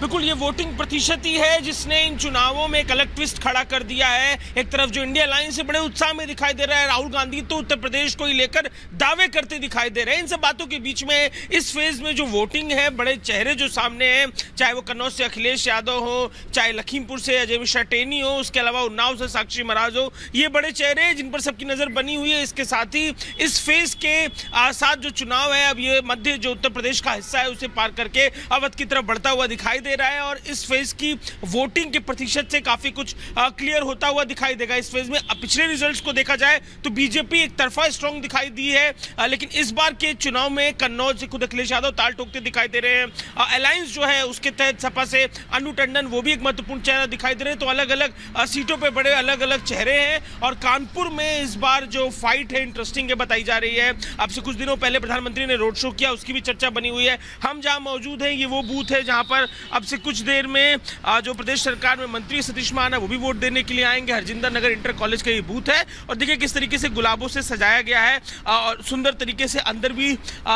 बिल्कुल ये वोटिंग प्रतिशत ही है जिसने इन चुनावों में एक अलग ट्विस्ट खड़ा कर दिया है। एक तरफ जो इंडिया अलायंस से बड़े उत्साह में दिखाई दे रहा है, राहुल गांधी तो उत्तर प्रदेश को ही लेकर दावे करते दिखाई दे रहे हैं। इन सब बातों के बीच में इस फेज में जो वोटिंग है, बड़े चेहरे जो सामने हैं, चाहे वो कन्नौज से अखिलेश यादव हो, चाहे लखीमपुर से अजय मिश्रा टेनी हो, उसके अलावा उन्नाव से साक्षी महाराज हो, ये बड़े चेहरे हैं जिन पर सबकी नजर बनी हुई है। इसके साथ ही इस फेज के साथ जो चुनाव है, अब ये मध्य जो उत्तर प्रदेश का हिस्सा है उसे पार करके अवध की तरफ बढ़ता हुआ दिखाई दे रहा है और इस फेज की वोटिंग के प्रतिशत से काफी कुछ क्लियर होता हुआ दिखाई देगा। इस फेज में पिछले रिजल्ट्स को देखा जाए तो बीजेपी एक तरफा स्ट्रांग दिखाई दी है, लेकिन इस बार के चुनाव में कन्नौज से खुद अखिलेश यादव ताल ठोकते दिखाई दे रहे हैं। अलायंस जो है उसके तहत सपा से अनु टंडन वो भी एक महत्वपूर्ण चेहरा दिखाई दे रहे हैं। तो अलग अलग सीटों पे बड़े अलग अलग चेहरे हैं और कानपुर में इस बार जो फाइट है इंटरेस्टिंग है बताई जा रही है। अब से कुछ दिनों पहले प्रधानमंत्री ने रोड शो किया, उसकी भी चर्चा बनी हुई है। हम जहां मौजूद हैं ये वो बूथ है जहां पर अब से कुछ देर में जो प्रदेश सरकार में मंत्री सतीश मान है वो भी वोट देने के लिए आएंगे। हरजिंदर नगर इंटर कॉलेज का ये बूथ है और देखिए किस तरीके से गुलाबों से सजाया गया है और सुंदर तरीके से अंदर भी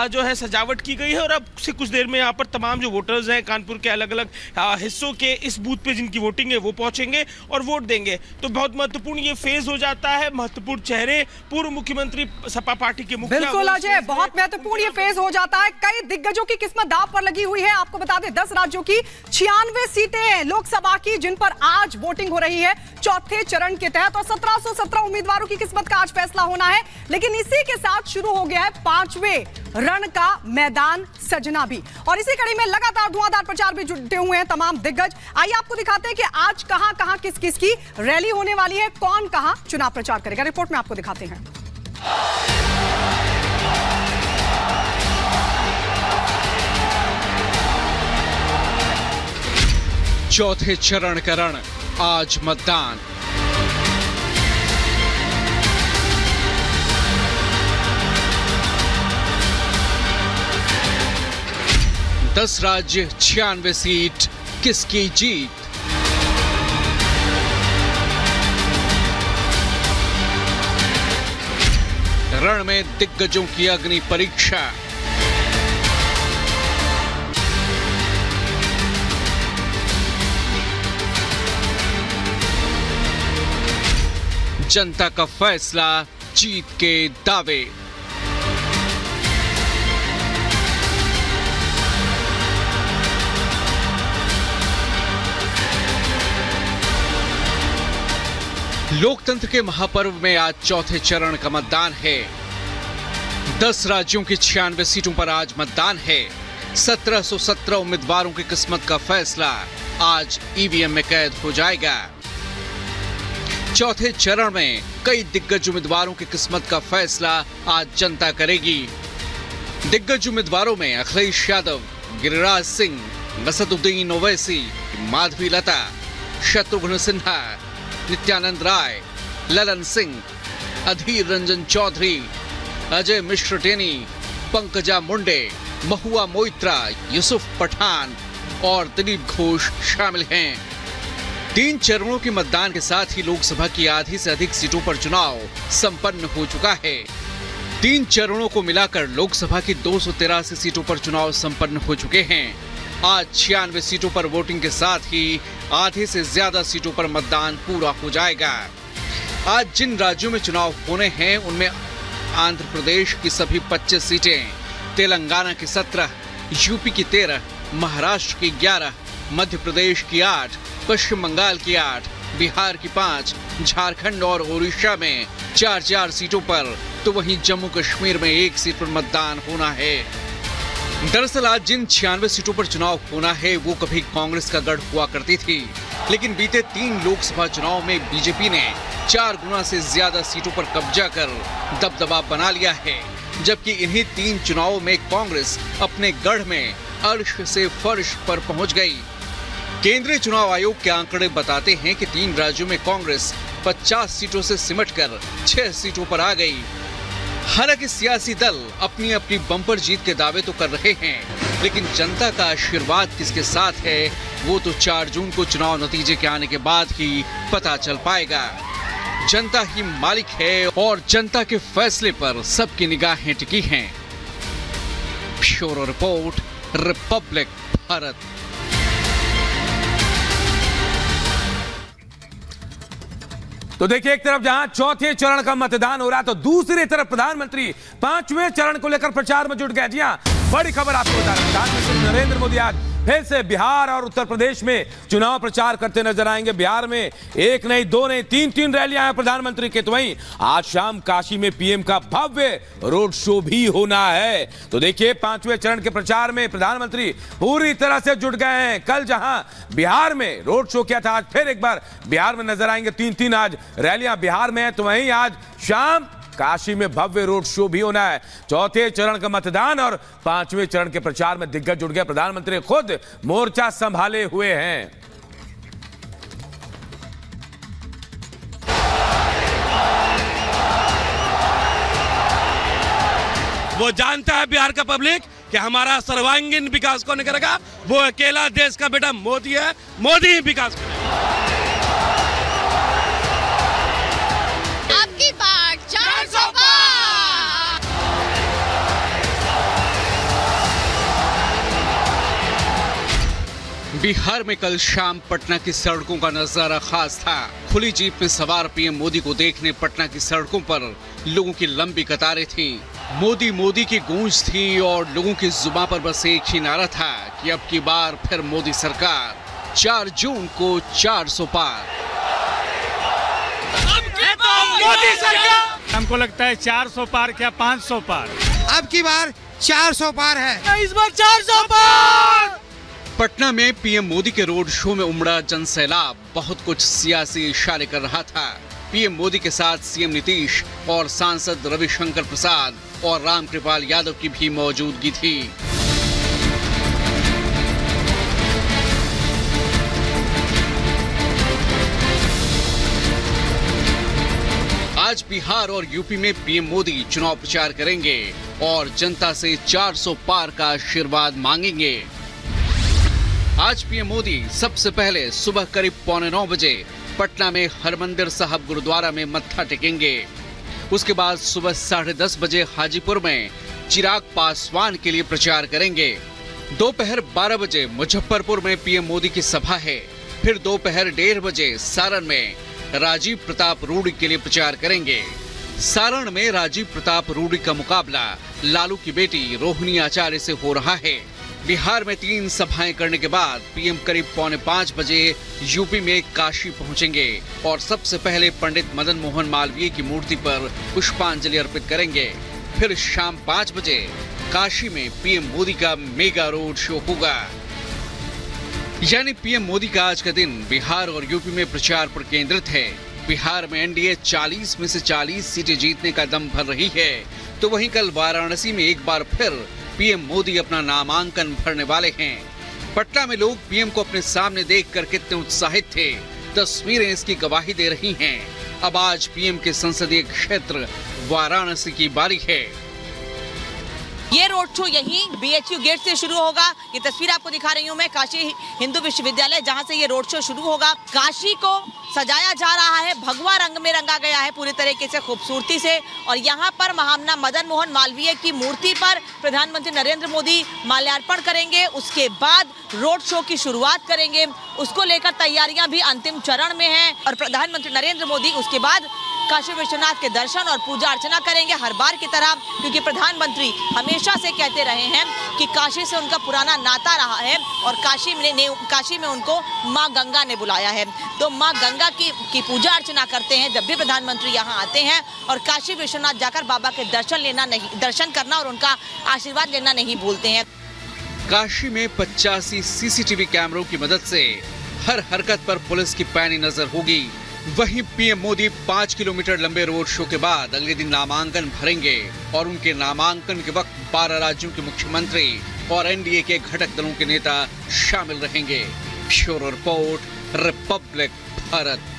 जो है सजावट की गई है। और अब से कुछ देर में यहाँ पर तमाम जो वोटर्स हैं कानपुर के अलग अलग हिस्सों के इस बूथ पे जिनकी वोटिंग है वो पहुंचेंगे और वोट देंगे। तो बहुत महत्वपूर्ण ये फेज हो जाता है। महत्वपूर्ण चेहरे पूर्व मुख्यमंत्री सपा पार्टी के मुखिया, बिल्कुल अजय, बहुत महत्वपूर्ण ये फेज हो जाता है। कई दिग्गजों की किस्मत दांव पर लगी हुई है। आपको बता दें 10 राज्यों की 96 सीटें हैं लोकसभा की जिन पर आज वोटिंग हो रही है चौथे चरण के तहत और 1717 उम्मीदवारों की किस्मत का आज फैसला होना है। लेकिन इसी के साथ शुरू हो गया है 5वें रण का मैदान सजना भी और इसी कड़ी में लगातार धुआंधार प्रचार भी जुटे हुए हैं तमाम दिग्गज। आइए आपको दिखाते हैं कि आज कहां कहां किस किस की रैली होने वाली है, कौन कहां चुनाव प्रचार करेगा। रिपोर्ट में आपको दिखाते हैं। चौथे चरण का रण, आज मतदान। दस राज्य 96 सीट, किसकी जीत? रण में दिग्गजों की अग्नि परीक्षा। जनता का फैसला, जीत के दावे। लोकतंत्र के महापर्व में आज चौथे चरण का मतदान है। 10 राज्यों की 96 सीटों पर आज मतदान है। 1717 उम्मीदवारों की किस्मत का फैसला आज ईवीएम में कैद हो जाएगा। चौथे चरण में कई दिग्गज उम्मीदवारों की किस्मत का फैसला आज जनता करेगी। दिग्गज उम्मीदवारों में अखिलेश यादव, गिरिराज सिंह, असदुद्दीन ओवैसी, माधवी लता, शत्रुघ्न सिन्हा, नित्यानंद राय, ललन सिंह, अधीर रंजन चौधरी, अजय मिश्र टेनी, पंकजा मुंडे, महुआ मोइत्रा, यूसुफ पठान और दिलीप घोष शामिल हैं। 3 चरणों के मतदान के साथ ही लोकसभा की आधी से अधिक सीटों पर चुनाव संपन्न हो चुका है। 3 चरणों को मिलाकर लोकसभा की 283 सीटों पर चुनाव संपन्न हो चुके हैं। आज 96 सीटों पर वोटिंग के साथ ही आधे से ज्यादा सीटों पर मतदान पूरा हो जाएगा। आज जिन राज्यों में चुनाव होने हैं उनमें आंध्र प्रदेश की सभी 25 सीटें, तेलंगाना की 17, यूपी की 13, महाराष्ट्र की 11, मध्य प्रदेश की 8, पश्चिम बंगाल की 8, बिहार की 5, झारखंड और ओडिशा में 4-4 सीटों पर, तो वहीं जम्मू कश्मीर में 1 सीट पर मतदान होना है। दरअसल आज जिन 96 सीटों पर चुनाव होना है वो कभी कांग्रेस का गढ़ हुआ करती थी, लेकिन बीते 3 लोकसभा चुनाव में बीजेपी ने 4 गुना से ज्यादा सीटों पर कब्जा कर दबदबा बना लिया है, जबकि इन्हीं 3 चुनावों में कांग्रेस अपने गढ़ में अर्श से फर्श पर पहुंच गई। केंद्रीय चुनाव आयोग के आंकड़े बताते हैं कि 3 राज्यों में कांग्रेस 50 सीटों से सिमटकर 6 सीटों पर आ गई। हालांकि सियासी दल अपनी अपनी बम्पर जीत के दावे तो कर रहे हैं, लेकिन जनता का आशीर्वाद किसके साथ है वो तो 4 जून को चुनाव नतीजे के आने के बाद ही पता चल पाएगा। जनता ही मालिक है और जनता के फैसले पर सबकी निगाहें टिकी हैं। Bureau report, Republic Bharat. तो देखिए, एक तरफ जहां चौथे चरण का मतदान हो रहा है तो दूसरी तरफ प्रधानमंत्री 5वें चरण को लेकर प्रचार में जुट गए। जी हां, बड़ी खबर आपको बता रहे हैं, प्रधानमंत्री नरेंद्र मोदी आज फिर से बिहार और उत्तर प्रदेश में चुनाव प्रचार करते नजर आएंगे। बिहार में एक नहीं, दो नहीं, तीन रैलियां हैं प्रधानमंत्री के। तो वहीं आज शाम काशी में पीएम का भव्य रोड शो भी होना है। तो देखिए, 5वें चरण के प्रचार में प्रधानमंत्री पूरी तरह से जुट गए हैं। कल जहां बिहार में रोड शो किया था, आज फिर एक बार बिहार में नजर आएंगे। तीन आज रैलियां बिहार में है, तो वहीं आज शाम काशी में भव्य रोड शो भी होना है। चौथे चरण का मतदान और 5वें चरण के प्रचार में दिग्गज जुट गए। प्रधानमंत्री खुद मोर्चा संभाले हुए हैं। वो जानता है बिहार का पब्लिक कि हमारा सर्वांगीण विकास कौन करेगा। वो अकेला देश का बेटा मोदी है, मोदी ही विकास करेगा। आपकी बात 400 पार। बिहार में कल शाम पटना की सड़कों का नजारा खास था। खुली जीप में सवार पीएम मोदी को देखने पटना की सड़कों पर लोगों की लंबी कतारें थीं। मोदी मोदी की गूंज थी और लोगों की जुबान पर बस एक ही नारा था कि अब की बार फिर मोदी सरकार, 4 जून को 400 पार। मोदी सरकार, हमको लगता है 400 पार क्या 500 पार। अब की बार 400 पार है, इस बार 400 पार। पटना में पीएम मोदी के रोड शो में उमड़ा जनसैलाब बहुत कुछ सियासी इशारे कर रहा था। पीएम मोदी के साथ सीएम नीतीश और सांसद रविशंकर प्रसाद और रामकृपाल यादव की भी मौजूदगी थी। आज बिहार और यूपी में पीएम मोदी चुनाव प्रचार करेंगे और जनता से 400 पार का आशीर्वाद मांगेंगे। आज पीएम मोदी सबसे पहले सुबह करीब 8:45 बजे पटना में हरमंदिर साहब गुरुद्वारा में मत्था टेकेंगे। उसके बाद सुबह 10:30 बजे हाजीपुर में चिराग पासवान के लिए प्रचार करेंगे। दोपहर 12 बजे मुजफ्फरपुर में पीएम मोदी की सभा है। फिर दोपहर 1:30 बजे सारण में राजीव प्रताप रूडी के लिए प्रचार करेंगे। सारण में राजीव प्रताप रूडी का मुकाबला लालू की बेटी रोहिणी आचार्य से हो रहा है। बिहार में 3 सभाएं करने के बाद पीएम करीब 4:45 बजे यूपी में काशी पहुंचेंगे और सबसे पहले पंडित मदन मोहन मालवीय की मूर्ति पर पुष्पांजलि अर्पित करेंगे। फिर शाम 5 बजे काशी में पीएम मोदी का मेगा रोड शो होगा। यानी पीएम मोदी का आज का दिन बिहार और यूपी में प्रचार पर केंद्रित है। बिहार में एनडीए 40 में से 40 सीटें जीतने का दम भर रही है, तो वहीं कल वाराणसी में एक बार फिर पीएम मोदी अपना नामांकन भरने वाले हैं। पटना में लोग पीएम को अपने सामने देखकर कितने उत्साहित थे, तस्वीरें इसकी गवाही दे रही हैं। अब आज पीएम के संसदीय क्षेत्र वाराणसी की बारी है। ये रोड शो यहीं बीएचयू गेट से शुरू होगा। ये तस्वीर आपको दिखा रही हूँ मैं काशी हिंदू विश्वविद्यालय, जहाँ से ये रोड शो शुरू होगा। काशी को सजाया जा रहा है, भगवा रंग में रंगा गया है पूरी तरीके से खूबसूरती से। और यहाँ पर महामना मदन मोहन मालवीय की मूर्ति पर प्रधानमंत्री नरेंद्र मोदी माल्यार्पण करेंगे। उसके बाद रोड शो की शुरुआत करेंगे। उसको लेकर तैयारियां भी अंतिम चरण में हैं और प्रधानमंत्री नरेंद्र मोदी उसके बाद काशी विश्वनाथ के दर्शन और पूजा अर्चना करेंगे हर बार की तरह, क्योंकि प्रधानमंत्री हमेशा से कहते रहे हैं कि काशी से उनका पुराना नाता रहा है और काशी में उनको माँ गंगा ने बुलाया है। तो माँ गंगा की पूजा अर्चना करते हैं जब भी प्रधानमंत्री यहाँ आते हैं और काशी विश्वनाथ जाकर बाबा के दर्शन करना और उनका आशीर्वाद लेना नहीं भूलते हैं। काशी में 85 सीसीटीवी कैमरों की मदद से हर हरकत पर पुलिस की पैनी नजर होगी। वहीं पीएम मोदी 5 किलोमीटर लंबे रोड शो के बाद अगले दिन नामांकन भरेंगे और उनके नामांकन के वक्त 12 राज्यों के मुख्यमंत्री और एनडीए के घटक दलों के नेता शामिल रहेंगे। Bureau report, Republic Bharat.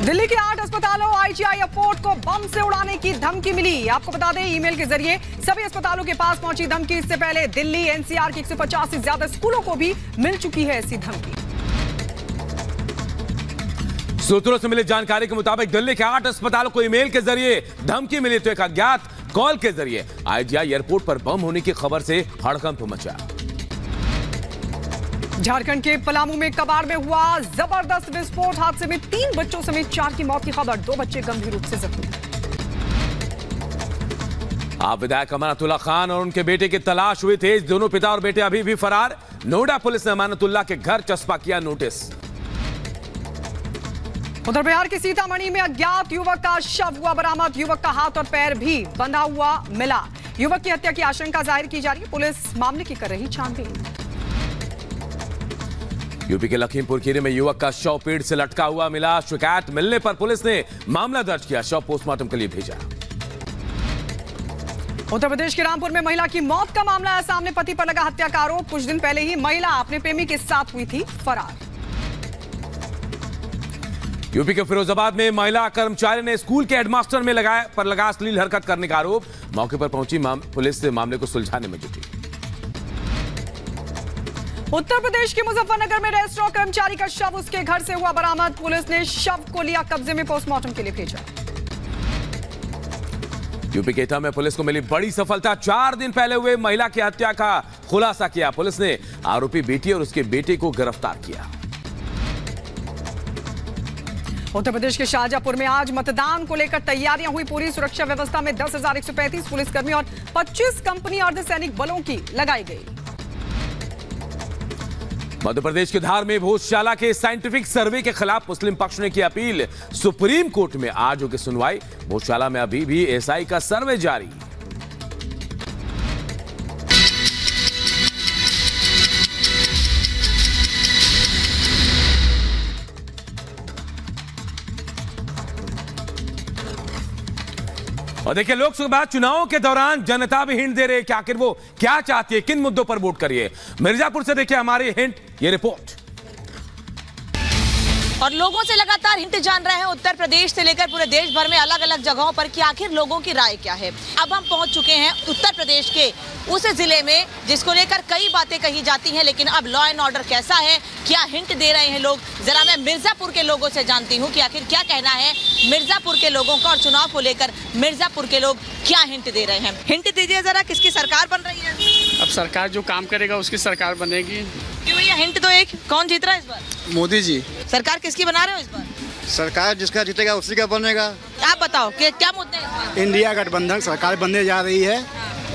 Delhi के 8 अस्पतालों आईजीआई एयरपोर्ट को बम से उड़ाने की धमकी मिली। आपको बता दें, ईमेल के जरिए सभी अस्पतालों के पास पहुंची धमकी। इससे पहले दिल्ली एनसीआर के 150 से ज्यादा स्कूलों को भी मिल चुकी है ऐसी धमकी। सूत्रों से मिली जानकारी के मुताबिक दिल्ली के 8 अस्पतालों को ईमेल के जरिए धमकी मिली, तो एक अज्ञात कॉल के जरिए IGI एयरपोर्ट पर बम होने की खबर से हड़कंप मचा। झारखंड के पलामू में कबाड़ में हुआ जबरदस्त विस्फोट। हादसे में 3 बच्चों समेत 4 की मौत की खबर। 2 बच्चे गंभीर रूप से जख्मी। आप विधायक अमानतुल्लाह खान और उनके बेटे की तलाश हुई तेज। दोनों पिता और बेटे अभी भी फरार। नोएडा पुलिस ने अमानतुल्लाह के घर चस्पा किया नोटिस। उधर बिहार के सीतामढ़ी में अज्ञात युवक का शव हुआ बरामद। युवक का हाथ और पैर भी बंधा हुआ मिला। युवक की हत्या की आशंका जाहिर की जा रही है। पुलिस मामले की कर रही छानबीन। यूपी के लखीमपुर खीरी में युवक का शव पेड़ से लटका हुआ मिला। शिकायत मिलने पर पुलिस ने मामला दर्ज किया। शव पोस्टमार्टम के लिए भेजा। उत्तर प्रदेश के रामपुर में महिला की मौत का मामला है सामने। पति पर लगा हत्या का आरोप। कुछ दिन पहले ही महिला अपने प्रेमी के साथ हुई थी फरार। यूपी के फिरोजाबाद में महिला कर्मचारी ने स्कूल के हेडमास्टर में लगा अश्लील हरकत करने का आरोप। मौके पर पहुंची पुलिस से मामले को सुलझाने में जुटी। उत्तर प्रदेश के मुजफ्फरनगर में रेस्टोरेंट कर्मचारी का शव उसके घर से हुआ बरामद। पुलिस ने शव को लिया कब्जे में, पोस्टमार्टम के लिए भेजा। यूपी के इटाह में पुलिस को मिली बड़ी सफलता। 4 दिन पहले हुए महिला की हत्या का खुलासा किया। पुलिस ने आरोपी बेटी और उसके बेटे को गिरफ्तार किया। उत्तर प्रदेश के शाहजहांपुर में आज मतदान को लेकर तैयारियां हुई पूरी। सुरक्षा व्यवस्था में 10,135 पुलिसकर्मी और 25 कंपनी अर्धसैनिक बलों की लगाई गई। मध्य प्रदेश के धार में भोजशाला के साइंटिफिक सर्वे के खिलाफ मुस्लिम पक्ष ने की अपील। सुप्रीम कोर्ट में आज होगी सुनवाई। भोजशाला में अभी भी SI का सर्वे जारी। और देखिए, लोकसभा चुनावों के दौरान जनता भी हिंट दे रही है कि आखिर वो क्या चाहती है, किन मुद्दों पर वोट करिए। मिर्जापुर से देखिए हमारी हिंट, ये रिपोर्ट। और लोगों से लगातार हिंट जान रहे हैं उत्तर प्रदेश से लेकर पूरे देश भर में अलग अलग जगहों पर कि आखिर लोगों की राय क्या है। अब हम पहुंच चुके हैं उत्तर प्रदेश के उस जिले में जिसको लेकर कई बातें कही जाती हैं, लेकिन अब लॉ एंड ऑर्डर कैसा है, क्या हिंट दे रहे हैं लोग। जरा मैं मिर्जापुर के लोगों से जानती हूँ कि आखिर क्या कहना है मिर्जापुर के लोगों का और चुनाव को लेकर मिर्जापुर के लोग क्या हिंट दे रहे हैं। हिंट दीजिए जरा, किसकी सरकार बन रही है? अब सरकार जो काम करेगा उसकी सरकार बनेगी। क्यों भैया, हिंट तो एक, कौन जीत रहा है इस बार? मोदी जी। सरकार किसकी बना रहे हो इस बार? सरकार जिसका जीतेगा उसी का बनेगा। आप बताओ कि क्या मुद्दे हैं इस बार? इंडिया गठबंधन सरकार बनने जा रही है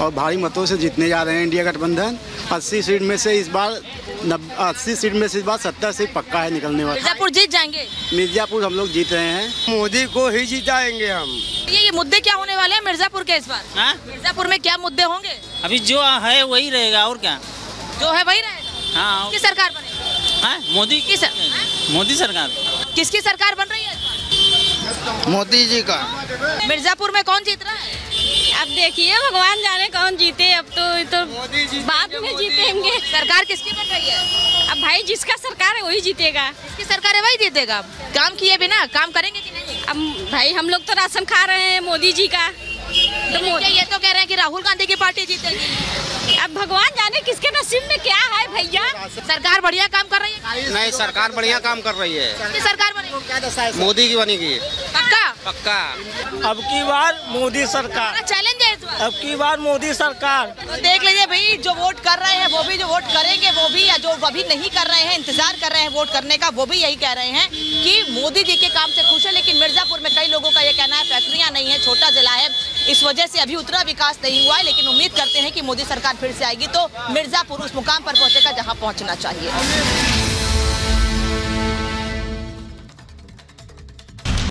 और भारी मतों से जीतने जा रहे हैं इंडिया गठबंधन। 80 सीट में से इस बार 70 सीट पक्का है निकलने वाला। मिर्जापुर जीत जाएंगे? मिर्जापुर हम लोग जीत रहे हैं, मोदी को ही जिताएंगे हम। ये मुद्दे क्या होने वाले हैं मिर्जापुर के इस बार? मिर्जापुर में क्या मुद्दे होंगे? अभी जो है वही रहेगा और क्या, जो है वही रहेगा। हाँ, किसकी सरकार बनेगी? मोदी की मोदी सरकार। किसकी सरकार बन रही है? मोदी जी का। मिर्जापुर में कौन जीत रहा है? अब देखिए, भगवान जाने कौन जीते। अब तो बाद में जीतेंगे। सरकार किसकी बन रही है? अब भाई जिसका सरकार है वही जीतेगा। जिसकी सरकार है वही जीतेगा। काम किए बिना काम करेंगे कि नहीं? अब भाई हम लोग तो राशन खा रहे हैं मोदी जी का। तो ये तो कह रहे हैं कि राहुल गांधी की पार्टी जीतेगी। अब भगवान जाने किसके नसीब में क्या है भैया। सरकार बढ़िया काम कर रही है? नहीं, सरकार बढ़िया काम कर रही है। किसकी सरकार बनेगी? मोदी की बनेगी पक्का? पक्का। अब की बार मोदी सरकार। चैलेंज है इस बार। अब की बार मोदी सरकार। तो देख लीजिए भाई, जो वोट कर रहे हैं वो भी, जो वोट करेंगे वो भी, या जो अभी नहीं कर रहे हैं, इंतजार कर रहे हैं वोट करने का, वो भी यही कह रहे हैं कि मोदी जी के काम से खुश है। लेकिन मिर्जापुर में कई लोगों का ये कहना है फैक्ट्रियां नहीं है, छोटा जिला है, इस वजह से अभी उतना विकास नहीं हुआ है। लेकिन उम्मीद करते हैं कि मोदी सरकार फिर से आएगी तो मिर्जापुर उस मुकाम पर पहुंचेगा जहां पहुंचना चाहिए।